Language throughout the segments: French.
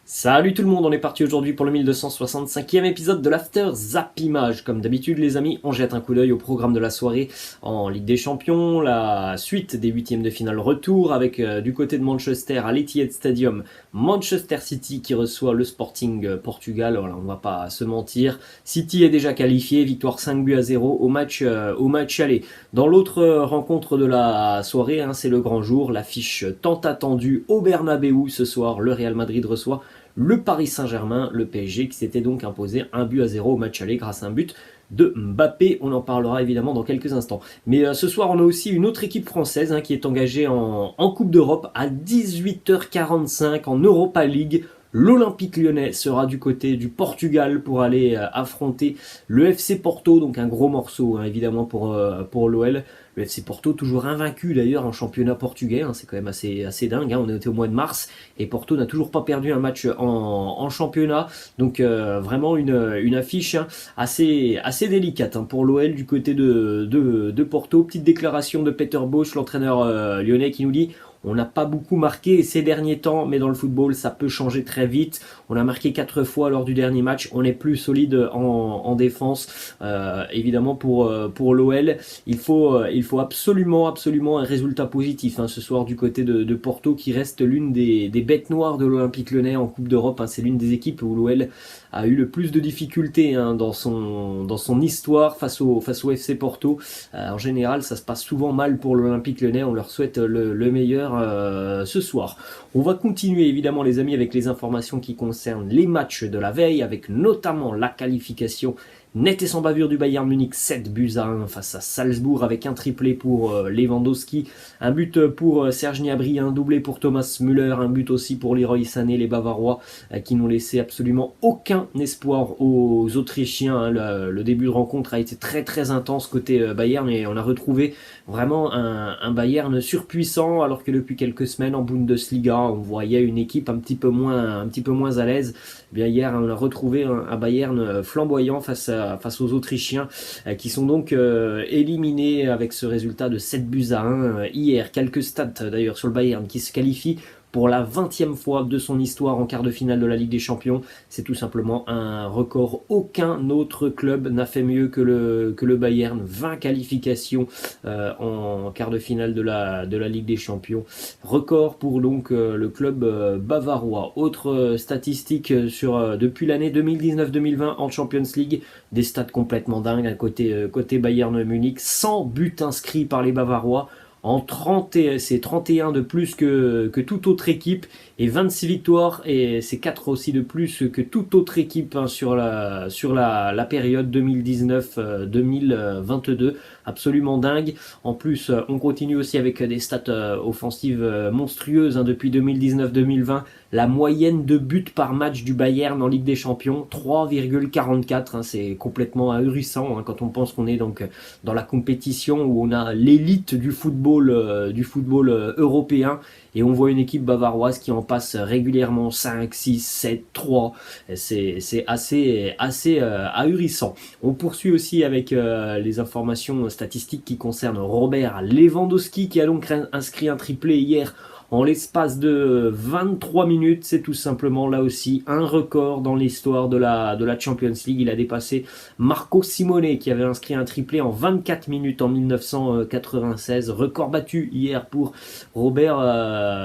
Salut tout le monde, on est parti aujourd'hui pour le 1265e épisode de l'After Zap Image. Comme d'habitude les amis, on jette un coup d'œil au programme de la soirée en Ligue des Champions, la suite des huitièmes de finale retour avec du côté de Manchester à l'Etihad Stadium, Manchester City qui reçoit le Sporting Portugal. Voilà, on va pas se mentir, City est déjà qualifié, victoire 5-0 au match aller. Dans l'autre rencontre de la soirée, c'est le grand jour, l'affiche tant attendue au Bernabeu ce soir, le Real Madrid reçoit le Paris Saint-Germain, le PSG, qui s'était donc imposé 1-0 au match aller grâce à un but de Mbappé. On en parlera évidemment dans quelques instants. Mais ce soir, on a aussi une autre équipe française qui est engagée en Coupe d'Europe à 18h45 en Europa League. L'Olympique Lyonnais sera du côté du Portugal pour aller affronter le FC Porto, donc un gros morceau évidemment pour l'OL. Le FC Porto toujours invaincu d'ailleurs en championnat portugais, c'est quand même assez dingue. On était au mois de mars et Porto n'a toujours pas perdu un match en championnat. Donc vraiment une affiche assez délicate pour l'OL du côté de Porto. Petite déclaration de Peter Bosz, l'entraîneur lyonnais, qui nous dit: on n'a pas beaucoup marqué ces derniers temps, mais dans le football, ça peut changer très vite. On a marqué 4 fois lors du dernier match. On est plus solide en défense. Évidemment, pour l'OL, il faut absolument un résultat positif ce soir du côté de Porto, qui reste l'une des bêtes noires de l'Olympique Lyonnais en Coupe d'Europe. C'est l'une des équipes où l'OL a eu le plus de difficultés dans son histoire face au FC Porto. En général, ça se passe souvent mal pour l'Olympique Lyonnais. On leur souhaite le meilleur ce soir. On va continuer évidemment les amis avec les informations qui concernent les matchs de la veille, avec notamment la qualification nette et sans bavure du Bayern Munich, 7-1 face à Salzbourg, avec un triplé pour Lewandowski, un but pour Serge Gnabry, un doublé pour Thomas Müller, un but aussi pour Leroy Sané, les Bavarois qui n'ont laissé absolument aucun espoir aux Autrichiens. Le début de rencontre a été très intense côté Bayern, et on a retrouvé vraiment un Bayern surpuissant, alors que depuis quelques semaines en Bundesliga on voyait une équipe un petit peu moins à l'aise. Bien, hier on a retrouvé un Bayern flamboyant face aux Autrichiens, qui sont donc éliminés avec ce résultat de 7-1 hier. Quelques stats d'ailleurs sur le Bayern, qui se qualifie pour la 20e fois de son histoire en quart de finale de la Ligue des Champions. C'est tout simplement un record. Aucun autre club n'a fait mieux que le Bayern. 20 qualifications en quart de finale de la Ligue des Champions. Record pour donc le club bavarois. Autre statistique depuis l'année 2019-2020 en Champions League. Des stats complètement dingues côté Bayern Munich. 100 buts inscrits par les Bavarois. C'est 31 de plus que toute autre équipe, et 26 victoires, et c'est 4 aussi de plus que toute autre équipe sur la période 2019-2022. Absolument dingue. En plus, on continue aussi avec des stats offensives monstrueuses depuis 2019-2020. La moyenne de buts par match du Bayern en Ligue des Champions, 3,44. C'est complètement ahurissant quand on pense qu'on est donc dans la compétition où on a l'élite du football européen, et on voit une équipe bavaroise qui en passe régulièrement 5, 6, 7, 3. C'est assez ahurissant. On poursuit aussi avec les informations statistiques qui concernent Robert Lewandowski, qui a donc inscrit un triplé hier en l'espace de 23 minutes. C'est tout simplement là aussi un record dans l'histoire de la Champions League. Il a dépassé Marco Simone, qui avait inscrit un triplé en 24 minutes en 1996. Record battu hier pour Robert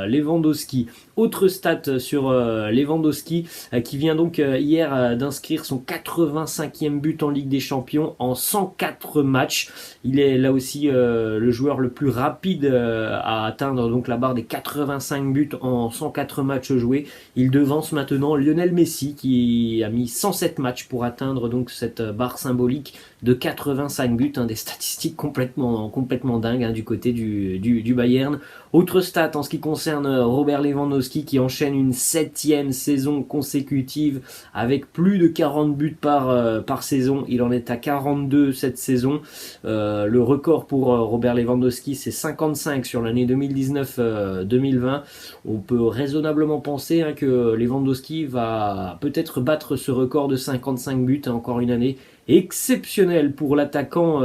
Lewandowski. Autre stat sur Lewandowski, qui vient donc hier d'inscrire son 85e but en Ligue des Champions en 104 matchs. Il est là aussi le joueur le plus rapide à atteindre donc la barre des 85 buts en 104 matchs joués. Il devance maintenant Lionel Messi, qui a mis 107 matchs pour atteindre donc cette barre symbolique de 85 buts. Des statistiques complètement dingues du côté du Bayern. Autre stat en ce qui concerne Robert Lewandowski, qui enchaîne une 7e saison consécutive avec plus de 40 buts par saison. Il en est à 42 cette saison. Le record pour Robert Lewandowski, c'est 55 sur l'année 2019-2020. On peut raisonnablement penser que Lewandowski va peut-être battre ce record de 55 buts encore une année, exceptionnel pour l'attaquant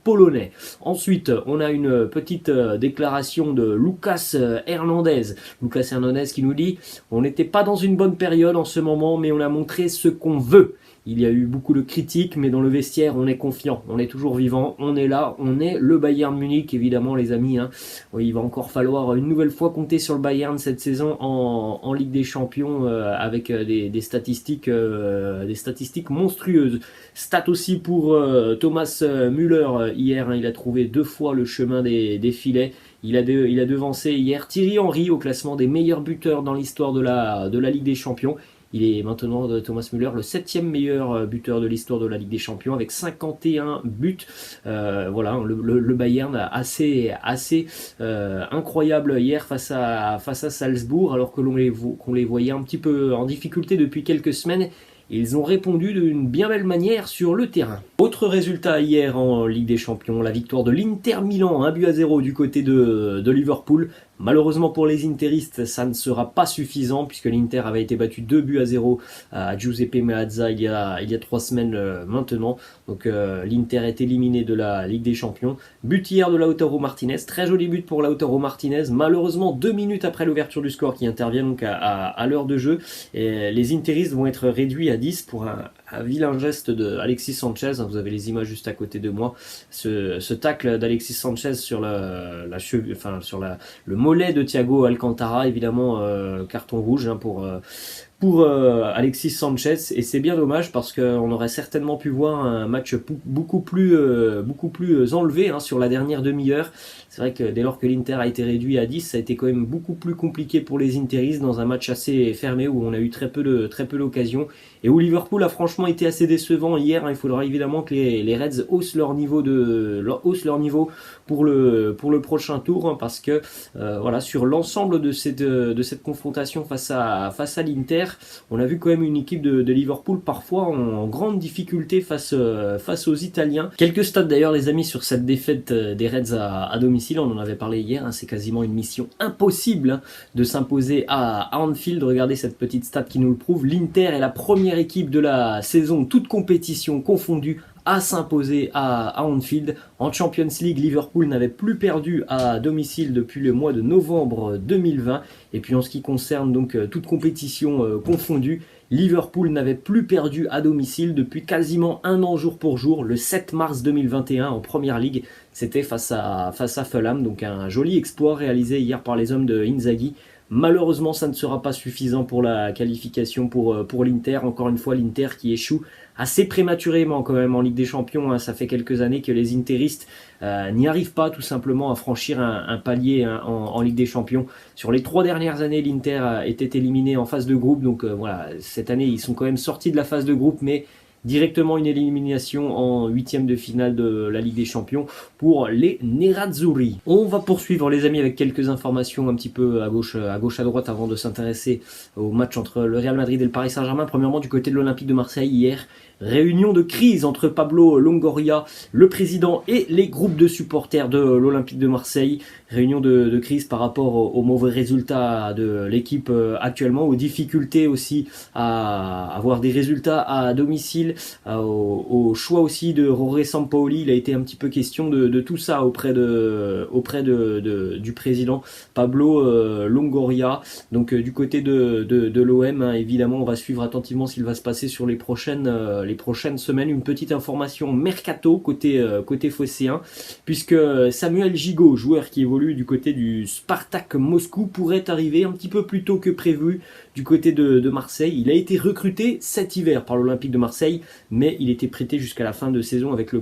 polonais. Ensuite, on a une petite déclaration de Lucas Hernandez. Lucas Hernandez qui nous dit: on n'était pas dans une bonne période en ce moment, mais on a montré ce qu'on veut. Il y a eu beaucoup de critiques, mais dans le vestiaire, on est confiant, on est toujours vivant, on est là, on est le Bayern Munich, évidemment les amis. Oui, il va encore falloir une nouvelle fois compter sur le Bayern cette saison en Ligue des Champions avec des statistiques monstrueuses. Stat aussi pour Thomas Müller hier, il a trouvé 2 fois le chemin des filets. Il a devancé hier Thierry Henry au classement des meilleurs buteurs dans l'histoire de la Ligue des Champions. Il est maintenant, Thomas Müller, le 7e meilleur buteur de l'histoire de la Ligue des Champions avec 51 buts. Voilà, le Bayern assez incroyable hier face à Salzbourg, alors que qu'on les voyait un petit peu en difficulté depuis quelques semaines. Ils ont répondu d'une bien belle manière sur le terrain. Autre résultat hier en Ligue des Champions, la victoire de l'Inter Milan, 1-0 du côté de Liverpool. Malheureusement pour les interistes, ça ne sera pas suffisant puisque l'Inter avait été battu 2-0 à Giuseppe Meazza il y a 3 semaines maintenant. Donc l'Inter est éliminé de la Ligue des Champions. But hier de Lautaro Martinez, très joli but pour Lautaro Martinez. Malheureusement 2 minutes après l'ouverture du score qui intervient donc à l'heure de jeu. Et les interistes vont être réduits à 10 pour un vilain geste de Alexis Sanchez. Vous avez les images juste à côté de moi. Ce tacle d'Alexis Sanchez sur le mollet de Thiago Alcantara, évidemment carton rouge pour Alexis Sanchez, et c'est bien dommage parce qu'on aurait certainement pu voir un match beaucoup plus enlevé sur la dernière demi-heure. C'est vrai que dès lors que l'Inter a été réduit à 10, ça a été quand même beaucoup plus compliqué pour les interistes dans un match assez fermé où on a eu très peu d'occasions et où Liverpool a franchement été assez décevant hier. Il faudra évidemment que les Reds haussent leur niveau pour le prochain tour parce que voilà, sur l'ensemble de cette confrontation face à l'Inter, on a vu quand même une équipe de Liverpool parfois en grande difficulté face aux Italiens. Quelques stats d'ailleurs les amis sur cette défaite des Reds à domicile, on en avait parlé hier, c'est quasiment une mission impossible de s'imposer à Anfield. Regardez cette petite stat qui nous le prouve, l'Inter est la première équipe de la saison, toute compétition confondue, à s'imposer à Anfield. En Champions League, Liverpool n'avait plus perdu à domicile depuis le mois de novembre 2020. Et puis en ce qui concerne donc toute compétition confondue, Liverpool n'avait plus perdu à domicile depuis quasiment un an jour pour jour, le 7 mars 2021 en Première Ligue. C'était face à Fulham, donc un joli exploit réalisé hier par les hommes de Inzaghi. Malheureusement, ça ne sera pas suffisant pour la qualification pour l'Inter. Encore une fois, l'Inter qui échoue assez prématurément quand même en Ligue des Champions. Ça fait quelques années que les interistes n'y arrivent pas tout simplement à franchir un palier en Ligue des Champions. Sur les 3 dernières années, l'Inter était éliminé en phase de groupe. Donc voilà, cette année, ils sont quand même sortis de la phase de groupe, mais directement une élimination en 8e de finale de la Ligue des Champions pour les Nerazzurri. On va poursuivre les amis avec quelques informations un petit peu à gauche à droite avant de s'intéresser au match entre le Real Madrid et le Paris Saint-Germain. Premièrement du côté de l'Olympique de Marseille hier, réunion de crise entre Pablo Longoria, le président, et les groupes de supporters de l'Olympique de Marseille. Réunion de crise par rapport aux mauvais résultats de l'équipe actuellement, aux difficultés aussi à avoir des résultats à domicile, au choix aussi de Jorge Sampaoli. Il a été un petit peu question de tout ça auprès du président Pablo Longoria. Donc du côté de l'OM, évidemment, on va suivre attentivement ce qu'il va se passer sur les prochaines semaines. Une petite information mercato côté phocéen, puisque Samuel Gigot, joueur qui évolue du côté du Spartak Moscou, pourrait arriver un petit peu plus tôt que prévu du côté de Marseille. Il a été recruté cet hiver par l'Olympique de Marseille, mais il était prêté jusqu'à la fin de saison avec le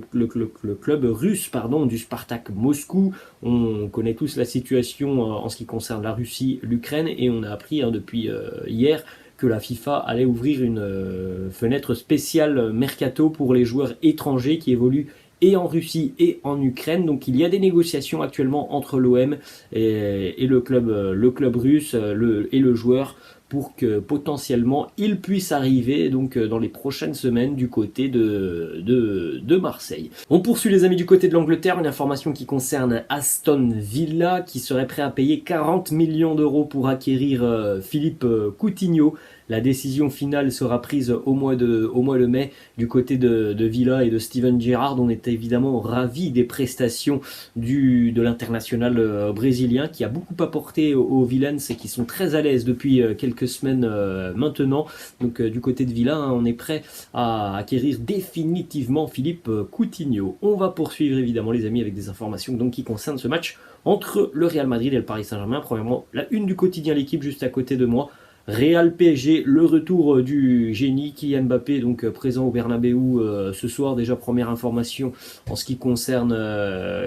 club russe du Spartak Moscou. On connaît tous la situation en ce qui concerne la Russie, l'Ukraine, et on a appris depuis hier que la FIFA allait ouvrir une fenêtre spéciale mercato pour les joueurs étrangers qui évoluent et en Russie et en Ukraine. Donc il y a des négociations actuellement entre l'OM et le club russe et le joueur pour que potentiellement il puisse arriver donc dans les prochaines semaines du côté de Marseille. On poursuit les amis du côté de l'Angleterre, une information qui concerne Aston Villa qui serait prêt à payer 40 millions d'euros pour acquérir Philippe Coutinho. La décision finale sera prise au mois de mai du côté de Villa et de Steven Gerrard. On est évidemment ravis des prestations de l'international brésilien qui a beaucoup apporté aux Villains et qui sont très à l'aise depuis quelques semaines maintenant. Donc du côté de Villa, on est prêt à acquérir définitivement Philippe Coutinho. On va poursuivre évidemment les amis avec des informations donc, qui concernent ce match entre le Real Madrid et le Paris Saint-Germain. Premièrement, la une du quotidien L'équipe juste à côté de moi. Real PSG, le retour du génie Kylian Mbappé, donc présent au Bernabeu ce soir. Déjà première information en ce qui concerne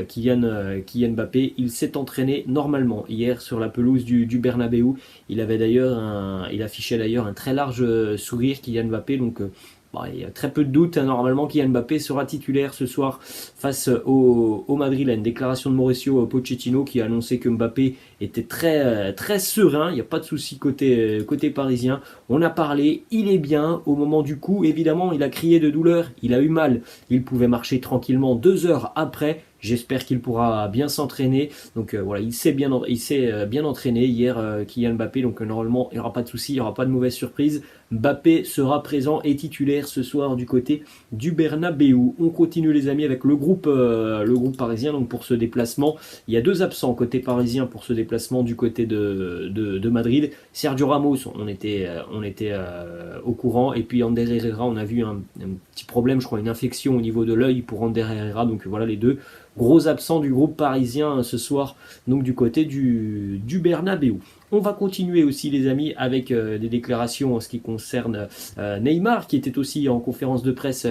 Kylian Mbappé, il s'est entraîné normalement hier sur la pelouse du Bernabeu. Il affichait d'ailleurs un très large sourire Kylian Mbappé, donc il y a très peu de doute, normalement Kylian Mbappé sera titulaire ce soir face au Madrid. Là, une déclaration de Mauricio Pochettino qui a annoncé que Mbappé était très serein, il n'y a pas de souci côté parisien. On a parlé, il est bien au moment du coup, évidemment il a crié de douleur, il a eu mal, il pouvait marcher tranquillement 2 heures après. J'espère qu'il pourra bien s'entraîner. Donc voilà, il s'est bien entraîné hier, Kylian Mbappé. Donc normalement, il n'y aura pas de souci, il n'y aura pas de mauvaise surprise. Mbappé sera présent et titulaire ce soir du côté du Bernabeu. On continue les amis avec le groupe parisien. Donc pour ce déplacement, il y a 2 absents côté parisien pour ce déplacement du côté de Madrid. Sergio Ramos, on était au courant. Et puis Ander Herrera, on a vu un petit problème, je crois, une infection au niveau de l'œil pour Ander Herrera. Donc voilà les 2 gros absents du groupe parisien ce soir, donc du côté du Bernabeu. On va continuer aussi les amis avec des déclarations en ce qui concerne Neymar qui était aussi en conférence de presse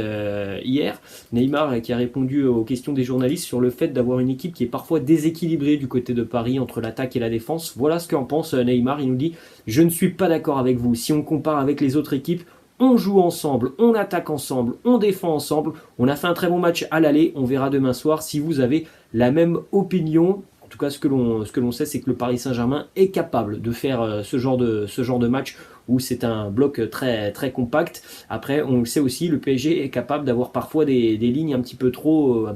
hier. Neymar qui a répondu aux questions des journalistes sur le fait d'avoir une équipe qui est parfois déséquilibrée du côté de Paris entre l'attaque et la défense. Voilà ce qu'en pense Neymar. Il nous dit « Je ne suis pas d'accord avec vous. Si on compare avec les autres équipes, on joue ensemble, on attaque ensemble, on défend ensemble. On a fait un très bon match à l'aller. On verra demain soir si vous avez la même opinion. » En tout cas, ce que l'on sait, c'est que le Paris Saint-Germain est capable de faire ce genre de match où c'est un bloc très, très compact. Après, on le sait aussi, le PSG est capable d'avoir parfois des lignes un petit peu trop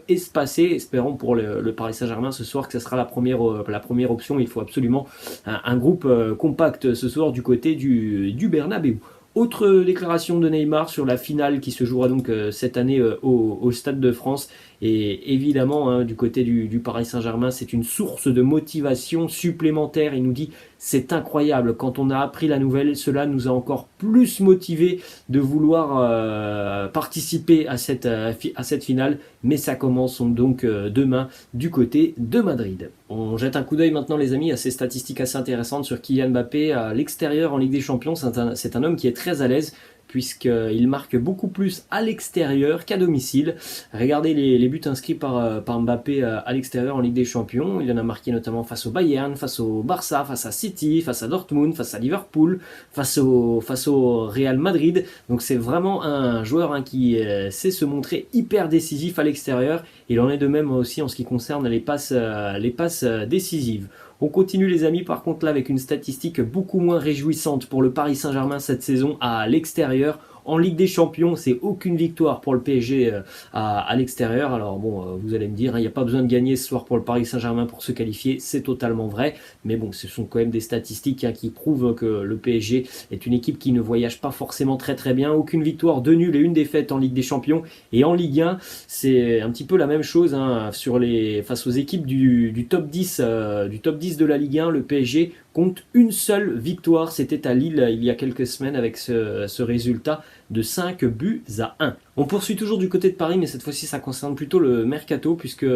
espacées. Espérons pour le Paris Saint-Germain ce soir que ce sera la première option. Il faut absolument un groupe compact ce soir du côté du Bernabeu. Autre déclaration de Neymar sur la finale qui se jouera donc cette année au Stade de France. Et évidemment, du côté du Paris Saint-Germain, c'est une source de motivation supplémentaire. Il nous dit « C'est incroyable, quand on a appris la nouvelle, cela nous a encore plus motivés de vouloir participer à cette finale. Mais ça commence donc demain du côté de Madrid. » On jette un coup d'œil maintenant les amis à ces statistiques assez intéressantes sur Kylian Mbappé à l'extérieur en Ligue des Champions. C'est un homme qui est très à l'aise, puisqu'il marque beaucoup plus à l'extérieur qu'à domicile. Regardez les buts inscrits par Mbappé à l'extérieur en Ligue des Champions. Il en a marqué notamment face au Bayern, face au Barça, face à City, face à Dortmund, face à Liverpool, face au Real Madrid. Donc c'est vraiment un joueur qui sait se montrer hyper décisif à l'extérieur. Il en est de même aussi en ce qui concerne les passes décisives. On continue les amis par contre là avec une statistique beaucoup moins réjouissante pour le Paris Saint-Germain cette saison à l'extérieur. En Ligue des Champions, c'est aucune victoire pour le PSG à l'extérieur. Alors bon, vous allez me dire, il n'y a pas besoin de gagner ce soir pour le Paris Saint-Germain pour se qualifier. C'est totalement vrai. Mais bon, ce sont quand même des statistiques qui prouvent que le PSG est une équipe qui ne voyage pas forcément très très bien. Aucune victoire, 2 nuls et 1 défaite en Ligue des Champions. Et en Ligue 1, c'est un petit peu la même chose face aux équipes du top 10 de la Ligue 1. Le PSG compte une seule victoire, c'était à Lille il y a quelques semaines avec ce résultat de 5 buts à 1. On poursuit toujours du côté de Paris, mais cette fois-ci ça concerne plutôt le mercato, puisque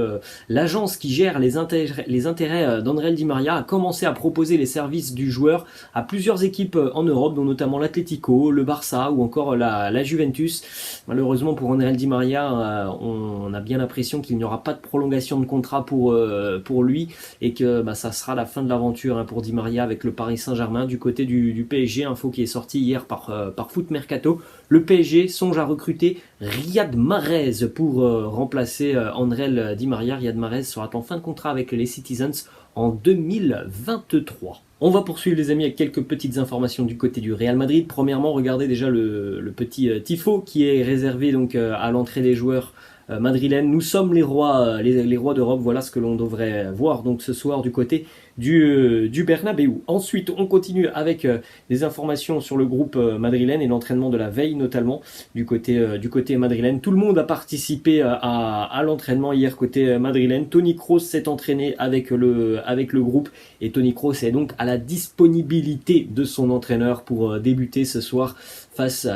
l'agence qui gère les intérêts d'André Di Maria a commencé à proposer les services du joueur à plusieurs équipes en Europe, dont notamment l'Atlético, le Barça ou encore la Juventus. Malheureusement pour André Di Maria, on a bien l'impression qu'il n'y aura pas de prolongation de contrat pour lui, et que ça sera la fin de l'aventure pour Di Maria Maria avec le Paris Saint-Germain. Du côté du PSG, info qui est sortie hier par Foot Mercato, le PSG songe à recruter Riyad Mahrez pour remplacer André Di Maria. Riyad Mahrez sera en fin de contrat avec les Citizens en 2023. On va poursuivre les amis avec quelques petites informations du côté du Real Madrid. Premièrement, regardez déjà le petit tifo qui est réservé donc à l'entrée des joueurs madrilènes. Nous sommes les rois d'Europe. Voilà ce que l'on devrait voir donc ce soir du côté du Bernabéu. Ensuite, on continue avec des informations sur le groupe madrilène et l'entraînement de la veille notamment du côté madrilène. Tout le monde a participé à l'entraînement hier côté madrilène. Toni Kroos s'est entraîné avec le groupe et Toni Kroos est donc à la disponibilité de son entraîneur pour débuter ce soir face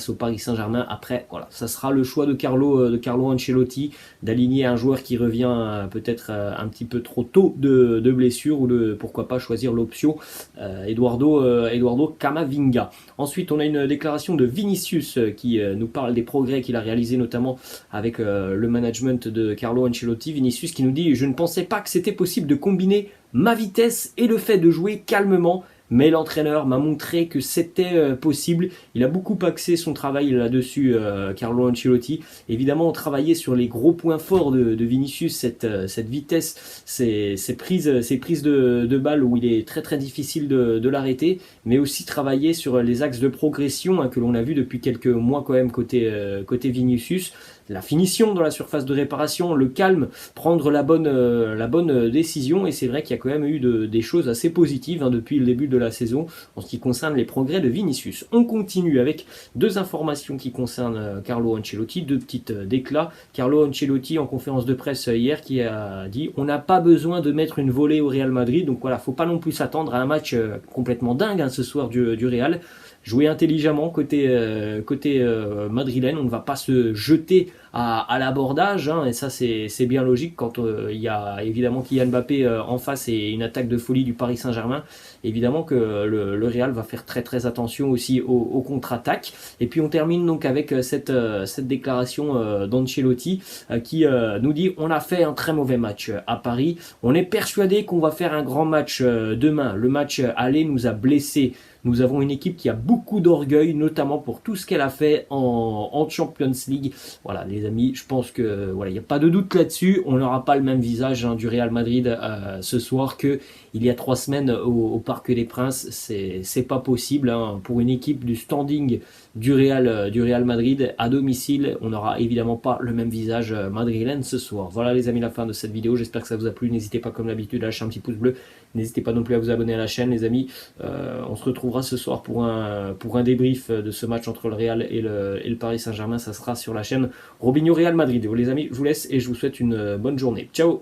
au Paris Saint-Germain. Après, voilà, ça sera le choix de Carlo Ancelotti d'aligner un joueur qui revient peut-être un petit peu trop tôt de blessure ou de pourquoi pas choisir l'option Eduardo Camavinga. Ensuite, on a une déclaration de Vinicius qui nous parle des progrès qu'il a réalisés notamment avec le management de Carlo Ancelotti. Vinicius qui nous dit: je ne pensais pas que c'était possible de combiner ma vitesse et le fait de jouer calmement. Mais l'entraîneur m'a montré que c'était possible. Il a beaucoup axé son travail là-dessus, Carlo Ancelotti. Évidemment, on travaillait sur les gros points forts de Vinicius, cette vitesse, ces prises de balles où il est très très difficile de l'arrêter, mais aussi travailler sur les axes de progression que l'on a vu depuis quelques mois quand même côté Vinicius. La finition dans la surface de réparation, le calme, prendre la bonne décision, et c'est vrai qu'il y a quand même eu des choses assez positives depuis le début de la saison en ce qui concerne les progrès de Vinicius. On continue avec deux informations qui concernent Carlo Ancelotti, deux petites déclats. Carlo Ancelotti en conférence de presse hier qui a dit: on n'a pas besoin de mettre une volée au Real Madrid, donc voilà, faut pas non plus s'attendre à un match complètement dingue ce soir du Real. Jouer intelligemment côté madrilène, on ne va pas se jeter à l'abordage, et ça c'est bien logique quand il y a évidemment Kylian Mbappé en face et une attaque de folie du Paris Saint-Germain. Évidemment que le Real va faire très très attention aussi aux contre-attaques. Et puis on termine donc avec cette déclaration d'Ancelotti qui nous dit: on a fait un très mauvais match à Paris, on est persuadé qu'on va faire un grand match demain. Le match aller nous a blessés. Nous avons une équipe qui a beaucoup d'orgueil, notamment pour tout ce qu'elle a fait en Champions League. Voilà les amis, je pense que voilà, il n'y a pas de doute là-dessus. On n'aura pas le même visage du Real Madrid ce soir que il y a 3 semaines au Parc des Princes. C'est pas possible pour une équipe du standing du Real Madrid à domicile. On n'aura évidemment pas le même visage madrilène ce soir. Voilà les amis, la fin de cette vidéo. J'espère que ça vous a plu. N'hésitez pas comme d'habitude à lâcher un petit pouce bleu. N'hésitez pas non plus à vous abonner à la chaîne les amis. On se retrouvera ce soir pour un débrief de ce match entre le Real et le Paris Saint-Germain. Ça sera sur la chaîne Robinho Real Madrid. Les amis, je vous laisse et je vous souhaite une bonne journée. Ciao.